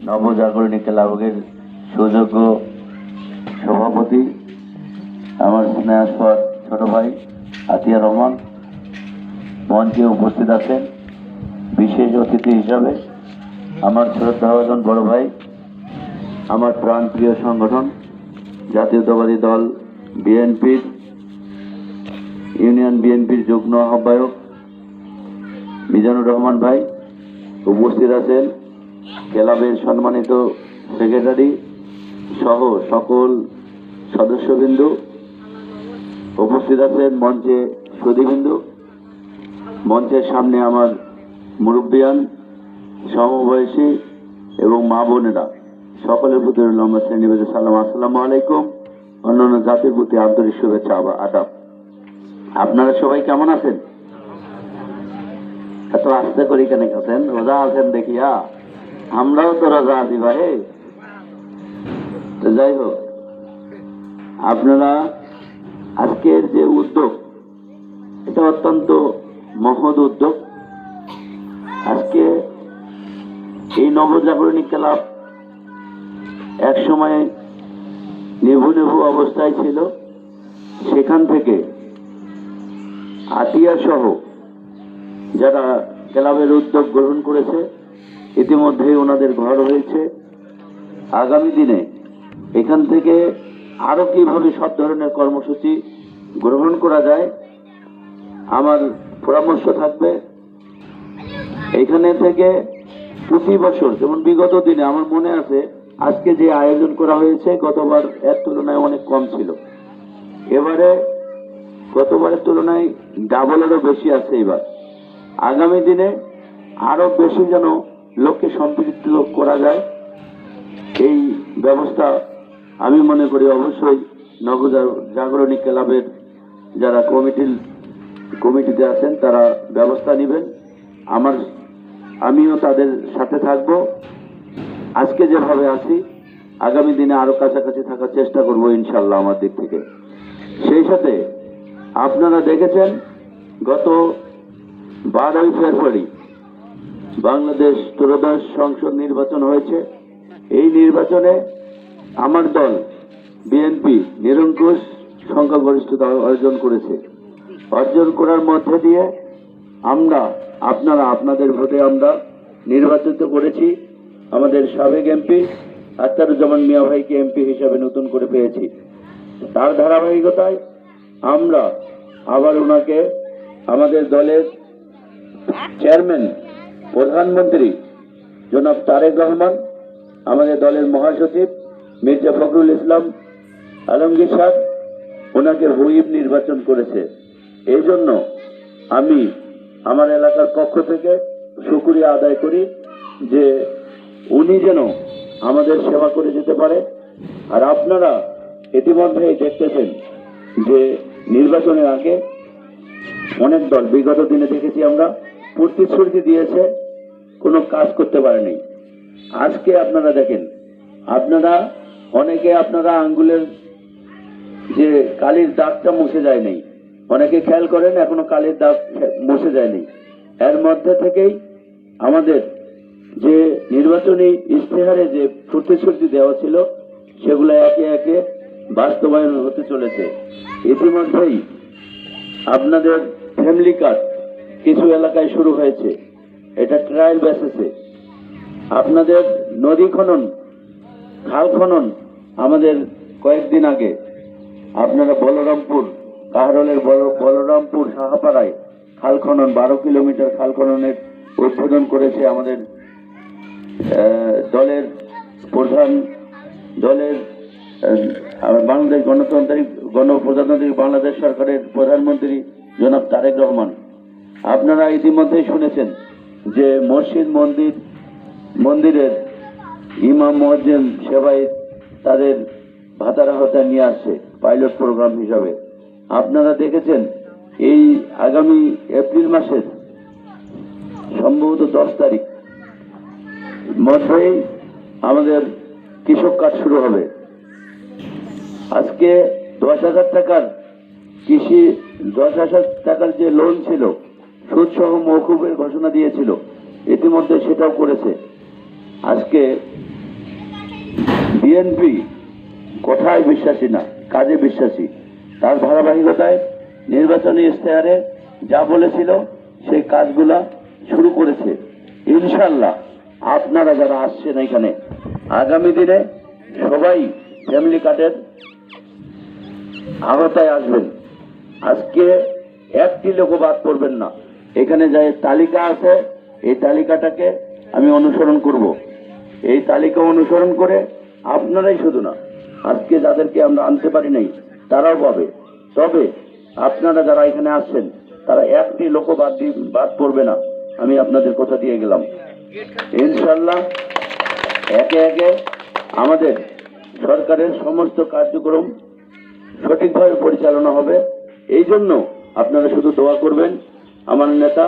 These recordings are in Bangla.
নবজাগরণী ক্লাবের সুযোগ্য সভাপতি আমার স্নেহাস্পদ ছোট ভাই আতিয়া রহমান মঞ্চে উপস্থিত আছেন। বিশেষ অতিথি হিসাবে আমার শ্রদ্ধাভাজন বড় ভাই, আমার প্রাণপ্রিয় সংগঠন জাতীয়তাবাদী দল বিএনপির ইউনিয়ন বিএনপির যুগ্ম আহ্বায়ক মিজানুর রহমান ভাই উপস্থিত আছেন। ক্লাবের সম্মানিত সেক্রেটারি সহ সকল সদস্যবৃন্দ উপস্থিত আছেন। মঞ্চে সুধীবৃন্দু, মঞ্চের সামনে আমার মুরব্বিয়ান, সমবয়সী এবং মা বোনেরা, সকলের প্রতি লম্বা শ্রেণীভেদে সালাম, আসসালামু আলাইকুম। অন্যান্য জাতির প্রতি আন্তরিক শুভেচ্ছা আদাব। আপনারা সবাই কেমন আছেন? এত আস্তে করি কেন আছেন? রোজা আছেন দেখিয়া? আমরাও তো রোজা আছি ভাই। তো যাই হোক, আপনারা আজকের যে উদ্যোগ, এটা অত্যন্ত মহৎ উদ্যোগ। আজকে এই নবজাগরণী ক্লাব এক সময় নেভু নেভু অবস্থায় ছিল, সেখান থেকে আতিয়া সহ যারা ক্লাবের উদ্যোগ গ্রহণ করেছে, ইতিমধ্যেই ওনাদের ঘর হয়েছে। আগামী দিনে এখান থেকে আরো কিভাবে সব ধরনের কর্মসূচি গ্রহণ করা যায়, আমার পরামর্শ থাকবে। এখানে থেকে প্রতি বছর, যেমন বিগত দিনে আমার মনে আছে, আজকে যে আয়োজন করা হয়েছে গতবার এর তুলনায় অনেক কম ছিল। এবারে গতবারের তুলনায় ডাবলেরও বেশি আছে। এবার আগামী দিনে আরো বেশি যেন লোককে সম্পৃক্ত করা যায়, এই ব্যবস্থা আমি মনে করি অবশ্যই নবজাগরণী ক্লাবের যারা কমিটিতে আছেন তারা ব্যবস্থা নেবেন। আমিও তাদের সাথে থাকব। আজকে যেভাবে আছি, আগামী দিনে আরো কাছাকাছি থাকার চেষ্টা করব ইনশাল্লাহ আমার দিক থেকে। সেই সাথে আপনারা দেখেছেন গত 12ই ফেব্রুয়ারি বাংলাদেশ ত্রয়োদশ সংসদ নির্বাচন হয়েছে। এই নির্বাচনে আমার দল বিএনপি নিরঙ্কুশ সংখ্যাগরিষ্ঠতা অর্জন করেছে। অর্জন করার মধ্যে দিয়ে আপনাদের ভোটে আমরা নির্বাচিত করেছি আমাদের সাবেক এমপি আখতারুজ্জামান মিয়া ভাইকে এমপি হিসাবে নতুন করে পেয়েছি। তার ধারাবাহিকতায় আমরা আবার ওনাকে আমাদের দলের চেয়ারম্যান, প্রধানমন্ত্রী জনাব তারেক রহমান, আমাদের দলের মহাসচিব মির্জা ফখরুল ইসলাম আলমগীর সাহেব ওনাকে হুইপ নির্বাচন করেছে। এই জন্য আমি আমার এলাকার পক্ষ থেকে শুকরিয়া আদায় করি যে উনি যেন আমাদের সেবা করে যেতে পারে। আর আপনারা ইতিমধ্যেই দেখতেছেন যে নির্বাচনের আগে অনেক দল, বিগত দিনে দেখেছি আমরা, প্রতিশ্রুতি দিয়েছে, কোনো কাজ করতে পারেনি। আজকে আপনারা দেখেন, আপনারা আঙ্গুলের যে কালির দাগটা মুছে যায়নি, অনেকে খেয়াল করেন এখনো কালির দাগ মুছে যায়নি। এর মধ্যে থেকেই আমাদের যে নির্বাচনী ইশতেহারে যে প্রতিশ্রুতি দেওয়া ছিল, সেগুলো একে একে বাস্তবায়ন হতে চলেছে। ইতিমধ্যেই আপনাদের ফ্যামিলি কার্ড কিছু এলাকায় শুরু হয়েছে, এটা ট্রায়াল বেসিসে। আপনাদের নদী খনন, খাল খনন, আমাদের কয়েকদিন আগে আপনারা বলরামপুর, কাহারলের বলরামপুর সাহাপাড়ায় খাল খনন, 12 কিলোমিটার খাল খননের উদ্বোধন করেছে আমাদের দলের বাংলাদেশ গণপ্রজাতন্ত্রী বাংলাদেশ সরকারের প্রধানমন্ত্রী জনাব তারেক রহমান। আপনারা ইতিমধ্যেই শুনেছেন যে মন্দিরের ইমাম মুয়াজ্জিন সেবায় তাদের ভাতার আওতায় নিয়ে আসছে পাইলট প্রোগ্রাম হিসাবে। আপনারা দেখেছেন এই আগামী এপ্রিল মাসের সম্ভবত 10 তারিখ মধ্যেই আমাদের কৃষক কার্ড শুরু হবে। আজকে 10,000 টাকার 10,000 টাকার যে লোন ছিল, সুদ সহ মওকুফের ঘোষণা দিয়েছিল, ইতিমধ্যে সেটাও করেছে। আজকে বিএনপি কথায় বিশ্বাসী না, কাজে বিশ্বাসী। তার ধারাবাহিকতায় নির্বাচনী ইশতেহারে যা বলেছিল সেই কাজগুলা শুরু করেছে। ইনশাল্লাহ আপনারা যারা আসছেন এখানে আগামী দিনে সবাই ফ্যামিলি কার্ডের আওতায় আসবেন। আজকে একটি লোকও বাদ পড়বেন না। এখানে যে তালিকা আছে এই তালিকাটাকে আমি অনুসরণ করব। এই তালিকা অনুসরণ করে আপনারাই শুধু না, আজকে যাদেরকে আমরা আনতে পারি নাই তারাও পাবে। তবে আপনারা যারা এখানে আসছেন তারা একটি লোকও বাদ পড়বে না, আমি আপনাদের কথা দিয়ে গেলাম। ইনশাল্লাহ একে একে আমাদের সরকারের সমস্ত কার্যক্রম সঠিকভাবে পরিচালনা হবে। এই জন্য আপনারা শুধু দোয়া করবেন। আমার নেতা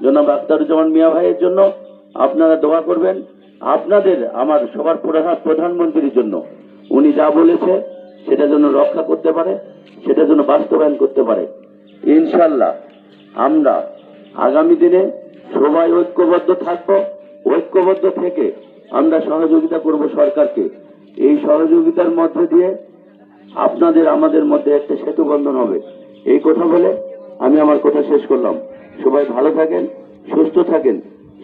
জনাব আখতারুজ্জামান মিয়া ভাইয়ের জন্য আপনারা দোয়া করবেন। আপনাদের আমার সবার প্রধানমন্ত্রীর জন্য উনি যা বলেছে সেটা যেন রক্ষা করতে পারে, সেটা যেন বাস্তবায়ন করতে পারে। ইনশাল্লাহ আমরা আগামী দিনে সবাই ঐক্যবদ্ধ থাকবো। ঐক্যবদ্ধ থেকে আমরা সহযোগিতা করব সরকারকে। এই সহযোগিতার মধ্যে দিয়ে আপনাদের আমাদের মধ্যে একটা সেতু বন্ধন হবে। এই কথা বলে আমি আমার কথা শেষ করলাম। সবাই ভালো থাকেন, সুস্থ থাকেন।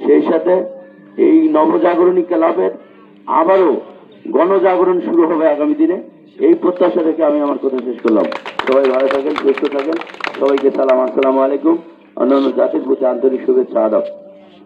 সেই সাথে এই নবজাগরণী ক্লাবের আবারও গণজাগরণ শুরু হবে আগামী দিনে, এই প্রত্যাশা রেখে আমি আমার কথা শেষ করলাম। সবাই ভালো থাকেন, সুস্থ থাকেন। সবাইকে সালাম, আসসালামু আলাইকুম। অন্যান্য জাতির প্রতি আন্তরিক শুভেচ্ছা, আদাব।